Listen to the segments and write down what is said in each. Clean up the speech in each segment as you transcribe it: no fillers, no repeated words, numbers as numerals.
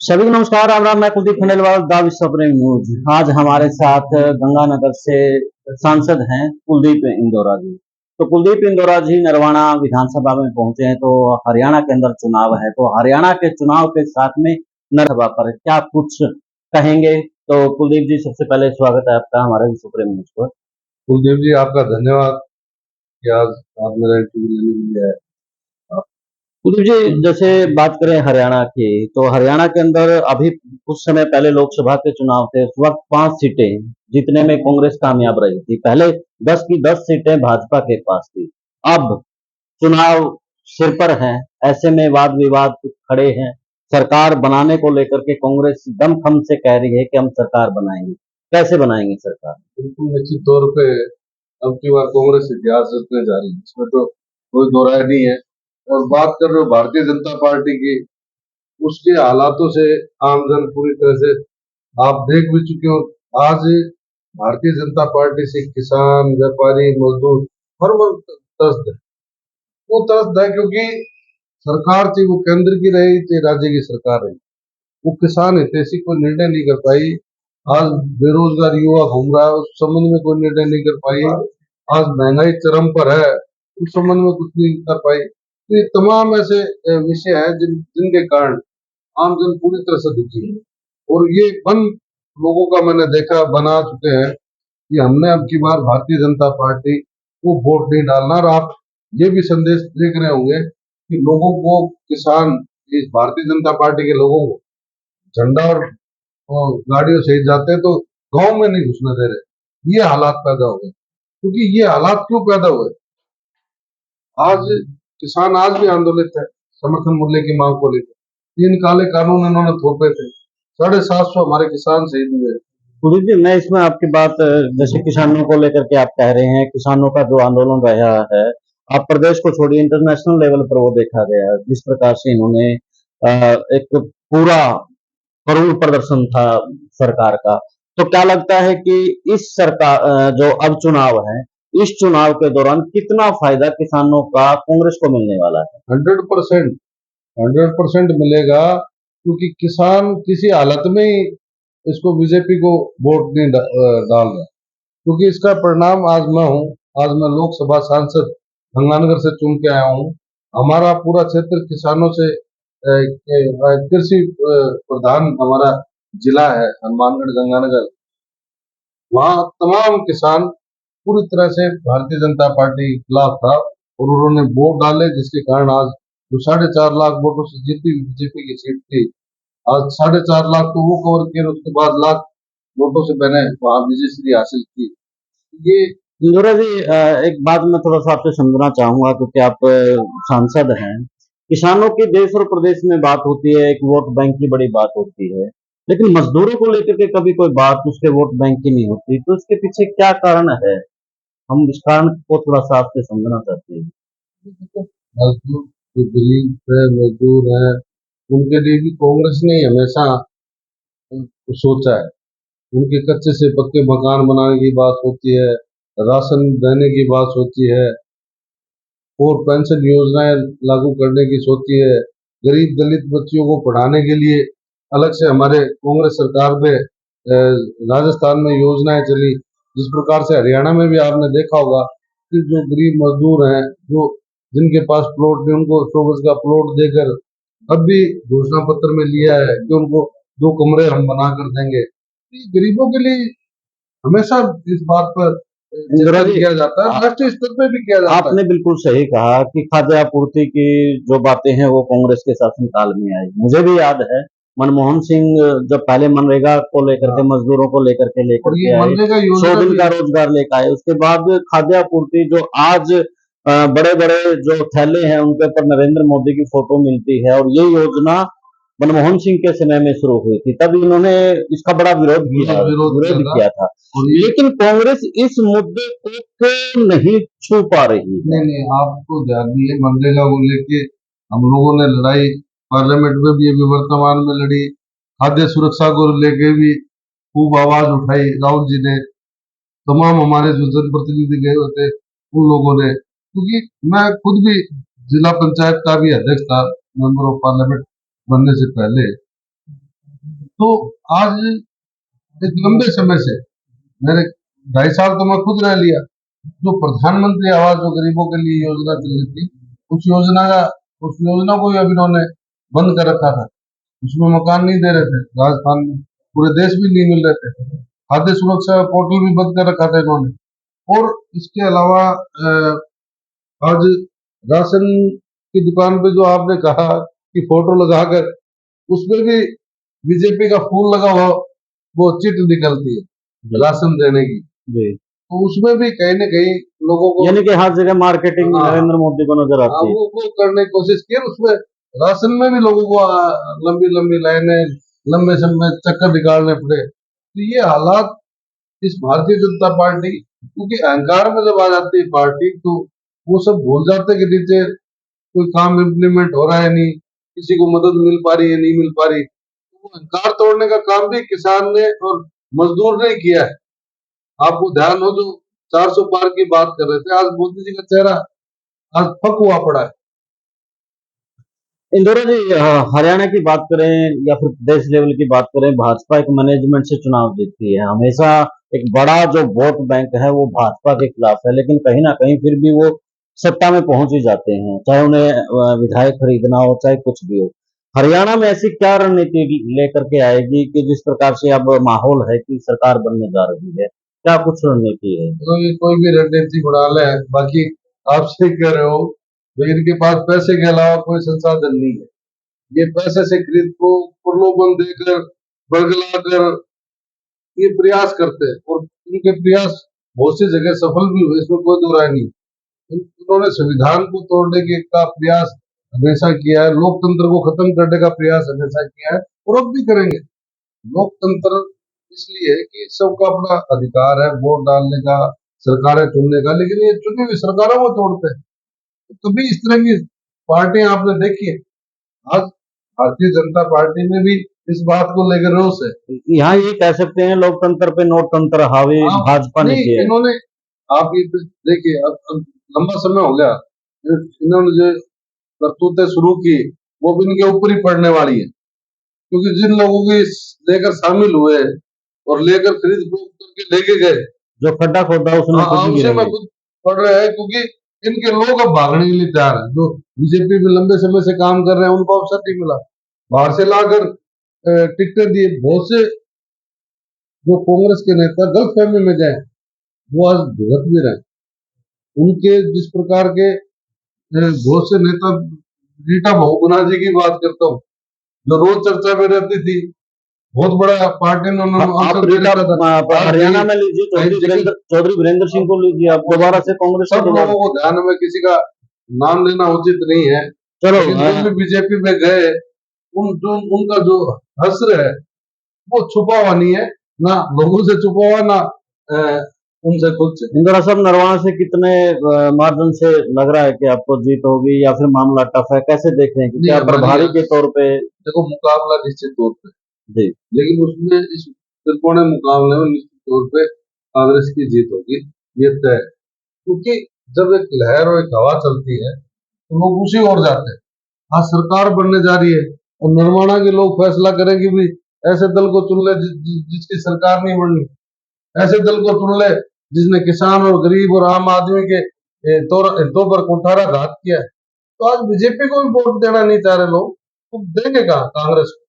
सभी को नमस्कार। राम राम। मैं कुलदीप खंडेलवाल, द विश्व प्रेम न्यूज। आज हमारे साथ गंगानगर से सांसद हैं कुलदीप इंदौरा जी। तो कुलदीप इंदौरा जी नरवाना विधानसभा में पहुंचे हैं। तो हरियाणा के अंदर चुनाव है, तो हरियाणा के चुनाव के साथ में नरसभा पर क्या कुछ कहेंगे? तो कुलदीप जी, सबसे पहले स्वागत है आपका हमारे विश्व प्रेम न्यूज पर। कुलदीप जी, आपका धन्यवाद कि आज आप मेरा इंटरव्यू लेने के लिए आए। आप कुलदीप जी, जैसे बात करें हरियाणा की, तो हरियाणा के अंदर अभी कुछ समय पहले लोकसभा के चुनाव थे। उस वक्त 5 सीटें जीतने में कांग्रेस कामयाब रही थी। पहले 10 की 10 सीटें भाजपा के पास थी। अब चुनाव सिर पर है, ऐसे में वाद विवाद खड़े हैं। सरकार बनाने को लेकर के कांग्रेस दमखम से कह रही है कि हम सरकार बनाएंगे। कैसे बनाएंगे सरकार? बिल्कुल निश्चित तौर पे अब की बार कांग्रेस इतिहास रचने जा रही है, इसमें तो कोई दो राय नहीं है। और बात कर रहे हो भारतीय जनता पार्टी की, उसके हालातों से आमजन पूरी तरह से आप देख भी चुके हो। आज भारतीय जनता पार्टी से किसान, व्यापारी, मजदूर हर वर्ग त्रस्त है। वो त्रस्त है क्योंकि सरकार थी वो केंद्र की रही थी, राज्य की सरकार रही, वो किसान हितैषी कोई निर्णय नहीं कर पाई। आज बेरोजगार युवा घूम रहा है, उस संबंध में कोई निर्णय नहीं कर पाई। आज महंगाई चरम पर है, उस संबंध में कुछ नहीं कर पाई। तो ये तमाम ऐसे विषय हैं जिनके कारण आमजन पूरी तरह से दुखी है। और ये मन लोगों का मैंने देखा बना चुके हैं कि हमने अब की बार भारतीय जनता पार्टी को वोट नहीं डालना। और आप ये भी संदेश देख रहे होंगे कि लोगों को, किसान, इस भारतीय जनता पार्टी के लोगों को झंडा और गाड़ियों से ही जाते हैं तो गांव में नहीं घुसने दे रहे। ये हालात पैदा हो गए। क्योंकि ये हालात क्यों पैदा हुए? आज किसान आज भी आंदोलित है समर्थन मूल्य की मांग को लेकर। 3 काले कानून इन्होंने थोपे थे, 750 हमारे किसान शहीद हुए। पुरी जी, मैं इसमें आपकी बात, जैसे किसानों को लेकर के आप कह रहे हैं, किसानों का जो आंदोलन रहा है, आप प्रदेश को छोड़िए, इंटरनेशनल लेवल पर वो देखा गया है जिस प्रकार से इन्होंने एक पूरा करुण प्रदर्शन था सरकार का। तो क्या लगता है कि इस सरकार, जो अब चुनाव है, इस चुनाव के दौरान कितना फायदा किसानों का कांग्रेस को मिलने वाला है? 100%, 100% मिलेगा। क्योंकि किसान किसी हालत में ही इसको बीजेपी को वोट नहीं डाल रहा। क्योंकि इसका परिणाम आज मैं हूँ। आज मैं लोकसभा सांसद गंगानगर से चुन के आया हूँ। हमारा पूरा क्षेत्र किसानों से कृषि प्रधान हमारा जिला है, हनुमानगढ़ गंगानगर। वहाँ तमाम किसान पूरी तरह से भारतीय जनता पार्टी के खिलाफ था और उन्होंने वोट डाले, जिसके कारण आज जो 4.5 लाख वोटों से जीती बीजेपी की सीट थी, आज 4.5 लाख तो वो कवर किए, उसके बाद लाख वोटों से मैंने वहां विजयश्री हासिल की। ये इंदौरा जी, एक बात मैं थोड़ा सा आपसे समझना चाहूंगा, क्योंकि आप सांसद हैं। किसानों की देश और प्रदेश में बात होती है, एक वोट बैंक की बड़ी बात होती है, लेकिन मजदूरों को लेकर के कभी कोई बात उसके वोट बैंक की नहीं होती। तो इसके पीछे क्या कारण है? हम इस कारण को थोड़ा सा आपसे समझना चाहते हैं। मजदूर, जो गरीब है, मजदूर है, उनके लिए भी कांग्रेस ने हमेशा सोचा है। उनके कच्चे से पक्के मकान बनाने की बात होती है, राशन देने की बात होती है, और पेंशन योजनाएं लागू करने की सोची है। गरीब दलित बच्चियों को पढ़ाने के लिए अलग से हमारे कांग्रेस सरकार में राजस्थान में योजनाएं चली। जिस प्रकार से हरियाणा में भी आपने देखा होगा कि जो गरीब मजदूर हैं, जो जिनके पास प्लॉट नहीं, उनको 100 गज का प्लॉट देकर अब भी घोषणा पत्र में लिया है कि उनको 2 कमरे हम बना कर देंगे। ये गरीबों के लिए हमेशा इस बात पर इंदिरा चिंतन जी, किया जाता है, राष्ट्रीय स्तर पे भी किया जाता है। आपने बिल्कुल सही कहा कि खाद्य आपूर्ति की जो बातें हैं वो कांग्रेस के शासनकाल में आई। मुझे भी याद है, मनमोहन सिंह जब पहले मनरेगा को लेकर के, हाँ, मजदूरों को लेकर और ये के आए, मनरेगा 100 योजना दिन भी का रोजगार लेकर आए। उसके बाद खाद्य आपूर्ति, जो आज बड़े बड़े जो थैले हैं उनके ऊपर नरेंद्र मोदी की फोटो मिलती है, और ये योजना मनमोहन सिंह के समय में शुरू हुई थी। तब इन्होंने इसका बड़ा विरोध किया, विरोध किया विरोध था। किया था। और ये लेकिन कांग्रेस इस मुद्दे को क्यों नहीं छू पा रही है? नहीं, आपको ध्यान नहीं है, मनरेगा को लेके हम लोगों ने लड़ाई पार्लियामेंट में भी अभी वर्तमान में लड़ी। खाद्य सुरक्षा को लेके भी खूब आवाज उठाई राहुल जी ने, तमाम हमारे जो जनप्रतिनिधि गए हुए थे उन लोगों ने। क्योंकि मैं खुद भी जिला पंचायत का भी अध्यक्ष था, मेंबर ऑफ पार्लियामेंट बनने से पहले। तो आज एक लंबे समय से मेरे 2.5 साल तो मैं खुद रह लिया, जो प्रधानमंत्री आवास जो गरीबों के लिए योजना चल रही थी, उस योजना को भी अब इन्होंने बंद कर रखा था। उसमें मकान नहीं दे रहे थे राजस्थान में, पूरे देश भी नहीं मिल रहे थे। खाद्य सुरक्षा पोर्टल भी बंद कर रखा था इन्होंने। और इसके अलावा आज राशन की दुकान पे जो आपने कहा कि फोटो लगाकर उसमें भी बीजेपी का फूल लगा हुआ वो चिट निकलती है राशन देने की, जी, तो उसमें भी कहीं न कहीं लोगों को यानी कि हर जगह मार्केटिंग हाँ, नरेंद्र मोदी को नजर आती है। वो करने की कोशिश की, उसमें राशन में भी लोगों को लंबी लंबी लाइनें, लंबे समय चक्कर निकालने पड़े। तो ये हालात इस भारतीय जनता पार्टी, क्योंकि अहंकार में जब आ जाती है पार्टी तो वो सब भूल जाते कि नीचे कोई काम इम्प्लीमेंट हो रहा है नहीं, किसी को मदद मिल पा रही है नहीं मिल पा रही। तो वो अहंकार तोड़ने का काम भी किसान ने और मजदूर ने किया है। आपको ध्यान हो जो 400 पार की बात कर रहे थे, आज मोदी जी का चेहरा आज फक हुआ पड़ा है। इंदौरा जी, हरियाणा की बात करें या फिर प्रदेश लेवल की बात करें, भाजपा एक मैनेजमेंट से चुनाव जीतती है। हमेशा एक बड़ा जो वोट बैंक है वो भाजपा के खिलाफ है, लेकिन कहीं ना कहीं फिर भी वो सत्ता में पहुंच ही जाते हैं, चाहे उन्हें विधायक खरीदना हो चाहे कुछ भी हो। हरियाणा में ऐसी क्या रणनीति लेकर के आएगी कि जिस प्रकार से अब माहौल है कि सरकार बनने जा रही है, क्या कुछ रणनीति है? कोई भी रणनीति बना ले, बाकी आप सही कह रहे हो, तो इनके पास पैसे के अलावा कोई संसाधन नहीं है। ये पैसे से खरीद को प्रलोभन देकर बरगला कर ये प्रयास करते हैं, और इनके प्रयास बहुत सी जगह सफल भी हुए, इसमें कोई दो राय नहीं। उन्होंने संविधान को तोड़ने के का प्रयास हमेशा किया है, लोकतंत्र को खत्म करने का प्रयास हमेशा किया है और अब भी करेंगे। लोकतंत्र इसलिए है कि सबका अपना अधिकार है वोट डालने का, सरकारें चुनने का, लेकिन ये चुनी हुई सरकारों को तोड़ते हैं। तो कभी इस तरह की पार्टियां आपने देखी है? आज भारतीय जनता पार्टी में भी इस बात को लेकर रोष है। यहाँ ये कह सकते हैं लोकतंत्र पे नोटतंत्र हावी आप भाजपा ने नहीं, किया है। इन्होंने आप ये देखिए, अब लंबा समय हो गया इन्होंने जो करतूतें शुरू की वो भी इनके ऊपर ही पड़ने वाली है, क्योंकि जिन लोगों की लेकर शामिल हुए और लेकर खरीद फरोख्त करके लेके गए, जो खड्डा खोदा उसमें खुद ही उसे में गिरेंगे। खुद पड़ रहे हैं, क्योंकि इनके लोग अब भागने के लिए तैयार है। जो बीजेपी में लंबे समय से काम कर रहे हैं उनको अवसर नहीं मिला, बाहर से लाकर टिकटें दिए। बहुत से जो कांग्रेस के नेता गलत फहमी में गए वो आज भुगत भी रहे। उनके जिस प्रकार के बहुत से नेता, रीटा बहुगुणा जी की बात करता हूँ, जो रोज चर्चा में रहती थी, बहुत बड़ा पार्टी ने उन्होंने आप अवसर दे रीटा रखा था। आज हरियाणा में लीजिए, चौधरी वीरेंद्र सिंह को लीजिए, आप दोबारा से कांग्रेस से सब दोबारा। लोगों को ध्यान में किसी का नाम लेना उचित नहीं है, चलो लेकिन जो भी बीजेपी में गए उनका जो हश्र है वो छुपा हुआ नहीं है, ना लोगों से छुपा हुआ, ना अ, उनसे खुद से। इंदिरा साहब, नरवाना से कितने मार्जिन से लग रहा है कि आपको जीत होगी या फिर मामला टफ है, कैसे देख रहे हैं कि क्या प्रभारी के तौर पे? देखो, मुकाबला निश्चित तौर पे, जी, लेकिन उसमें इस त्रिकोणीय मुकाबले में निश्चित तौर पे कांग्रेस की जीत होगी, ये तय है। क्योंकि जब एक लहर और एक हवा चलती है तो लोग उसी ओर जाते हैं। आज सरकार बनने जा रही है और नरवाना के लोग फैसला करेंगे भी ऐसे दल को चुन ले जिसकी सरकार नहीं बननी, ऐसे दल को चुन ले जिसने किसान और गरीब और आम आदमी के हितों पर कुठाराघात किया है। तो आज बीजेपी को भी वोट देना नहीं चाह रहे लोग, तो देंगे कहा कांग्रेस को?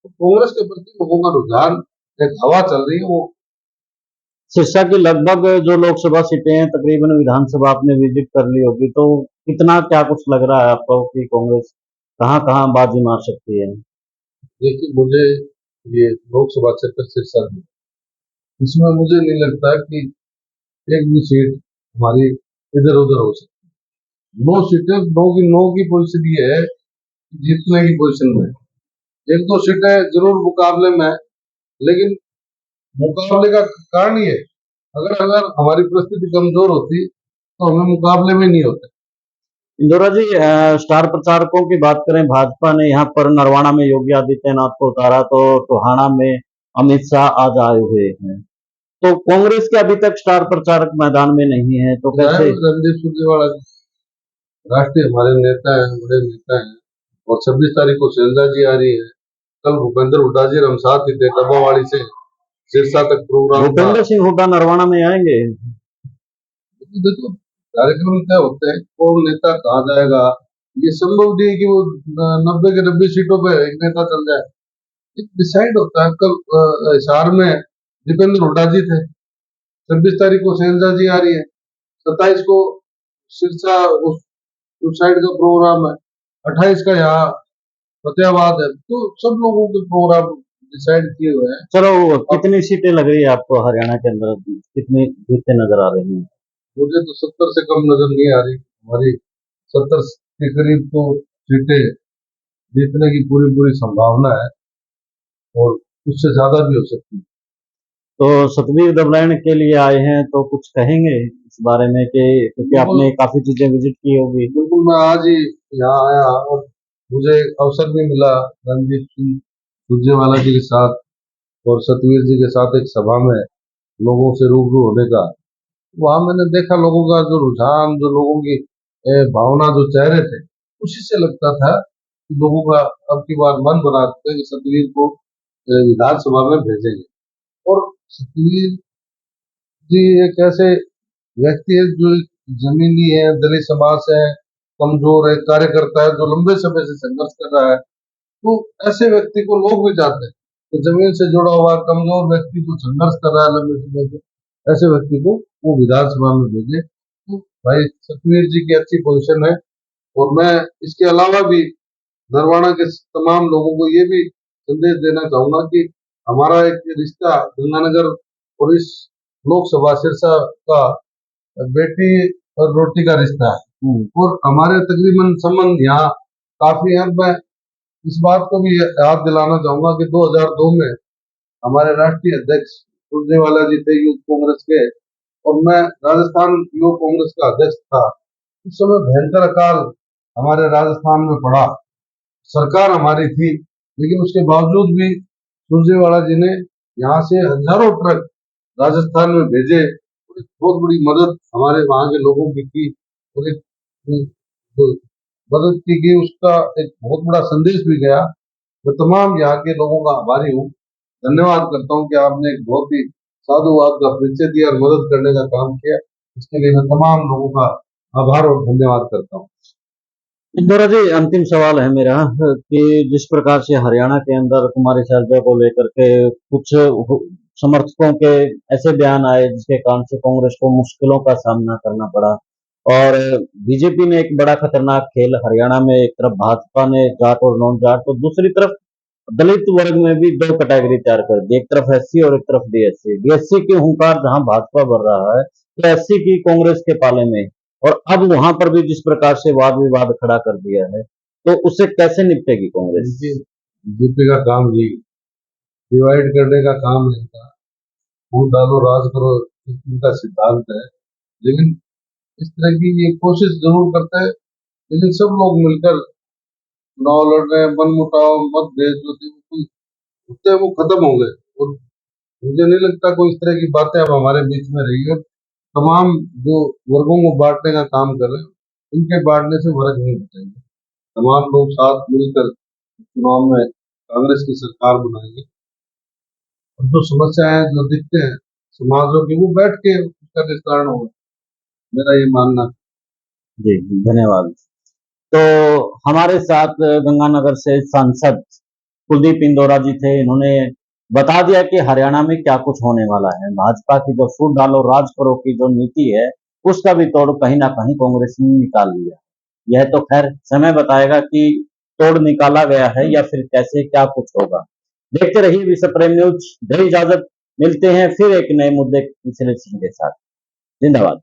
तो कांग्रेस के प्रति लोगों का रुझान, एक हवा चल रही है वो। सिरसा की लगभग जो लोकसभा सीटें हैं तकरीबन विधानसभा आपने विजिट कर ली होगी, तो कितना क्या कुछ लग रहा है आपको कि कांग्रेस कहाँ कहाँ बाजी मार सकती है? देखिए, मुझे ये लोकसभा क्षेत्र सिरसा में, इसमें मुझे नहीं लगता कि एक भी सीट हमारी इधर उधर हो सकती। 9 सीटें, 9 की पोजीशन ये है कि जीतने की पोजीशन में, एक दो सीटें जरूर मुकाबले में है, लेकिन मुकाबले का कारण ये है, अगर अगर हमारी परिस्थिति कमजोर होती तो हमें मुकाबले में नहीं होते। इंदौरा जी, स्टार प्रचारकों की बात करें, भाजपा ने यहाँ पर नरवाना में योगी आदित्यनाथ को उतारा, तो टोहाना में अमित शाह आज आए हुए हैं। तो कांग्रेस के अभी तक स्टार प्रचारक मैदान में नहीं है, तो कैसे? रणदीप सुरजेवाला राष्ट्रीय हमारे नेता हैं, बड़े नेता हैं, और 26 तारीख को शैलजा जी आ रही है, कल भूपेंद्र हुड्डा जी और हम साथ ही थे, डब्बावाड़ी से सिरसा तक प्रोग्राम था। भूपेंद्र सिंह हुड्डा नरवाना में आएंगे? देखो कार्यक्रम क्या होते हैं, कौन नेता कहाँ जाएगा, ये संभव नहीं है कि वो 90 के 90 सीटों पे एक नेता चल जाए। डिसाइड होता है। कल हिसार में दीपेंद्र हुड्डा जी थे, 26 तारीख को शैलजा जी आ रही है, 27 को सिरसा उस साइड का प्रोग्राम है, 28 का यहाँ फतेहाबाद है, तो सब लोगों के प्रोग्राम डिसाइड किए हुए हैं। चलो, कितनी सीटें लग रही है आपको हरियाणा के अंदर, कितनी जीतें नजर आ रही हैं? मुझे तो 70 से कम नजर नहीं आ रही। हमारी 70 के करीब तो सीटें जीतने की पूरी पूरी संभावना है, और उससे ज्यादा भी हो सकती है। तो सतबीर दबलाइन के लिए आए हैं, तो कुछ कहेंगे इस बारे में कि क्योंकि आपने काफी चीजें विजिट की होगी? बिल्कुल, मैं आज ही यहाँ आया और मुझे अवसर भी मिला रणजीत सिंह सुरजेवाला जी के साथ और सतवीर जी के साथ एक सभा में लोगों से रूबरू होने का। वहां मैंने देखा लोगों का जो रुझान, जो लोगों की भावना जो चेहरे थे, उसी से लगता था कि लोगों का अब की बार मन बना चुका है कि सतवीर को विधानसभा में भेजेंगे। और सतवीर जी एक ऐसे व्यक्ति है जो जमीनी है, दलित समाज से है, कमजोर है, कार्यकर्ता है, जो लंबे समय से संघर्ष कर रहा है, तो ऐसे व्यक्ति को लोग भी चाहते हैं। तो जमीन से जुड़ा हुआ कमजोर व्यक्ति जो संघर्ष कर रहा है लंबे समय से, ऐसे व्यक्ति को वो विधानसभा में भेजे, तो भाई सतवीर जी की अच्छी पोजीशन है। और मैं इसके अलावा भी नरवाना के तमाम लोगों को ये भी संदेश देना चाहूंगा कि हमारा एक रिश्ता गंगानगर और इस लोकसभा सिरसा का बेटी और रोटी का रिश्ता है, और हमारे तकरीबन संबंध यहाँ काफी है। मैं इस बात को भी याद दिलाना चाहूंगा कि 2002 में हमारे राष्ट्रीय अध्यक्ष सुरजेवाला जी थे यूथ कांग्रेस के, और मैं राजस्थान युवा कांग्रेस का अध्यक्ष था। उस समय भयंकर अकाल हमारे राजस्थान में पड़ा, सरकार हमारी थी, लेकिन उसके बावजूद भी सुरजेवाला जी ने यहाँ से हजारों ट्रक राजस्थान में भेजे, और एक बहुत बड़ी मदद हमारे वहाँ के लोगों की की, और एक जो मदद की गई उसका एक बहुत बड़ा संदेश भी गया। मैं तमाम यहाँ के लोगों का आभारी हूँ, धन्यवाद करता हूँ कि आपने एक बहुत ही साधुवाद का परिचय दिया और मदद करने का काम किया। इसके लिए मैं तमाम लोगों का आभार और धन्यवाद करता हूँ। इंदौरा जी, अंतिम सवाल है मेरा कि जिस प्रकार से हरियाणा के अंदर कुमारी शैलजा को लेकर के कुछ समर्थकों के ऐसे बयान आए जिसके कारण से कांग्रेस को मुश्किलों का सामना करना पड़ा, और बीजेपी ने एक बड़ा खतरनाक खेल हरियाणा में, एक तरफ भाजपा ने जाट और नॉन जाट, तो दूसरी तरफ दलित वर्ग में भी दो कैटेगरी तैयार कर दी, एक तरफ एससी और एक तरफ डीएससी। डीएससी की हुंकार जहां भाजपा बढ़ रहा है, तो एससी की कांग्रेस के पाले में, और अब वहां पर भी जिस प्रकार से वाद विवाद खड़ा कर दिया है, तो उससे कैसे निपटेगी कांग्रेस? बीजेपी का काम यही डिवाइड करने का काम है इनका, वोट डालो राज करो, इनका सिद्धांत है। लेकिन इस तरह की ये कोशिश जरूर करते हैं, लेकिन सब लोग मिलकर चुनाव लड़ रहे हैं, मनमुटाव मतभेद जो थे होते हैं वो खत्म हो गए, और मुझे नहीं लगता कोई इस तरह की बातें अब हमारे बीच में रही है। तमाम जो वर्गों को बांटने का काम कर रहे हैं, इनके बांटने से फर्क नहीं पड़ेगा। तमाम लोग साथ मिलकर चुनाव में कांग्रेस की सरकार बनाएंगे, और जो समस्याएं जो दिखते हैं समाजों की, वो बैठ के उसका निस्तारण होगा, मेरा ये मानना है। जी, धन्यवाद। तो हमारे साथ गंगानगर से सांसद कुलदीप इंदौरा जी थे। इन्होंने बता दिया कि हरियाणा में क्या कुछ होने वाला है। भाजपा की जो फूट डालो राज करो की जो नीति है, उसका भी तोड़ कहीं ना कहीं कांग्रेस ने निकाल लिया। यह तो खैर समय बताएगा कि तोड़ निकाला गया है या फिर कैसे क्या कुछ होगा। देखते रहिए विश्व प्रेम न्यूज। दे इजाजत, मिलते हैं फिर एक नए मुद्दे की सिलेक्शन के साथ। जिंदाबाद।